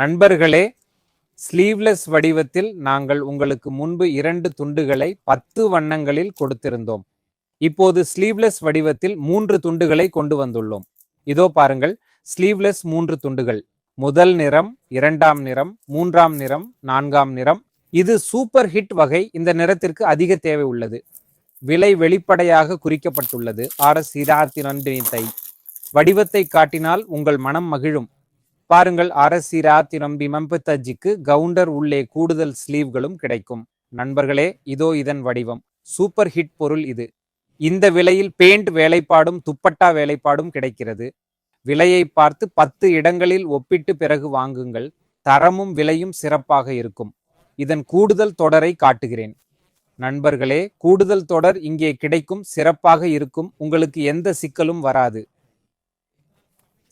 நண்பர்களே, ஸ்லீவ்லெஸ் வடிவத்தில் நாங்கள் உங்களுக்கு முன்பு 2 துண்டுகளை 10 வண்ணங்களில் கொடுத்திருந்தோம். இப்போது ஸ்லீவ்லெஸ் வடிவத்தில் 3 துண்டுகளை கொண்டு வந்துள்ளோம். இதோ பாருங்கள், ஸ்லீவ்லெஸ் 3 துண்டுகள். முதல் நிறம், 2ஆம் நிறம், 3ஆம் நிறம், 4ஆம் நிறம். இது சூப்பர் ஹிட் வகை. இந்த நிறத்திற்கு அதிக தேவை உள்ளது. விலை வெளிப்படையாக குறிக்கப்பட்டுள்ளது. RS-202 வடிவத்தை காட்டினால் உங்கள் மனம் மகிழும். பாருங்கள், RS-295க்கு கவுண்டர் உள்ளே கூடுதல் ஸ்லீவ்களும் கிடைக்கும். நண்பர்களே, இதோ இதன் வடிவம். சூப்பர் ஹிட் பொருள் இது. இந்த விலையில் பெயிண்ட் வேலைப்பாடும் துப்பட்டா வேலைப்பாடும் கிடைக்கிறது. விலையை பார்த்து 10 இடங்களில் ஒப்பிட்டு பிறகு வாங்குங்கள். தரமும் விலையும் சிறப்பாக இருக்கும். இதன் கூடுதல் தொடரை காட்டுகிறேன். நண்பர்களே, கூடுதல் தொடர் இங்கே கிடைக்கும். சிறப்பாக இருக்கும். உங்களுக்கு எந்த சிக்கலும் வராது.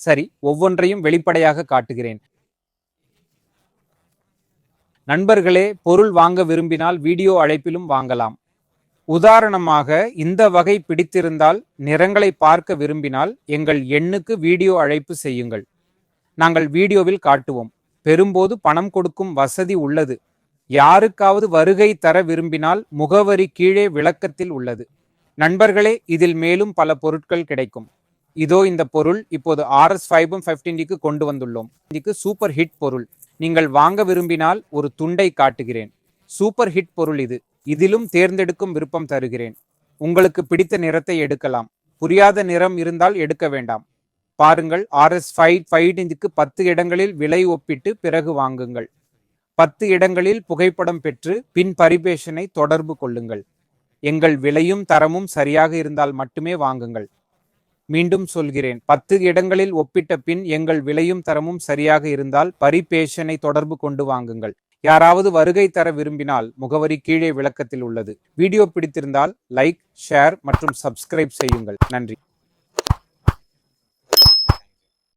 சரி, ஒவ்வொன்றையும் வெளிப்படையாக காட்டுகிறேன். நண்பர்களே, பொருள் வாங்க விரும்பினால் வீடியோ அழைப்பிலும் வாங்கலாம். உதாரணமாக, இந்த வகை பிடித்திருந்தால், நிறங்களை பார்க்க விரும்பினால் எங்கள் எண்ணுக்கு வீடியோ அழைப்பு செய்யுங்கள். நாங்கள் வீடியோவில் காட்டுவோம். பெறும்போது பணம் கொடுக்கும் வசதி உள்ளது. யாருக்காவது வருகை தர விரும்பினால் முகவரி கீழே விளக்கத்தில் உள்ளது. நண்பர்களே, இதில் மேலும் பல பொருட்கள் கிடைக்கும். இதோ இந்த பொருள் இப்போது RS-515க்கு கொண்டு வந்துள்ளோம். இதுக்கு சூப்பர் ஹிட் பொருள். நீங்கள் வாங்க விரும்பினால் ஒரு துண்டை காட்டுகிறேன். சூப்பர் ஹிட் பொருள் இது. இதிலும் தேர்ந்தெடுக்கும் விருப்பம் தருகிறேன். உங்களுக்கு பிடித்த நிறத்தை எடுக்கலாம். புரியாத நிறம் இருந்தால் எடுக்க வேண்டாம். பாருங்கள், RS-515க்கு 10 இடங்களில் விலை ஒப்பிட்டு பிறகு வாங்குங்கள். 10 இடங்களில் புகைப்படம் பெற்று பின் பரிபேஷனை தொடர்பு கொள்ளுங்கள். எங்கள் விலையும் தரமும் சரியாக இருந்தால் மட்டுமே வாங்குங்கள். மீண்டும் சொல்கிறேன், 10 இடங்களில் ஒப்பிட்ட பின் எங்கள் விலையும் தரமும் சரியாக இருந்தால் பரிபேஷனை தொடர்பு கொண்டு வாங்குங்கள். யாராவது வருகை தர விரும்பினால் முகவரி கீழே விளக்கத்தில் உள்ளது. வீடியோ பிடித்திருந்தால் லைக், ஷேர் மற்றும் சப்ஸ்கிரைப் செய்யுங்கள். நன்றி.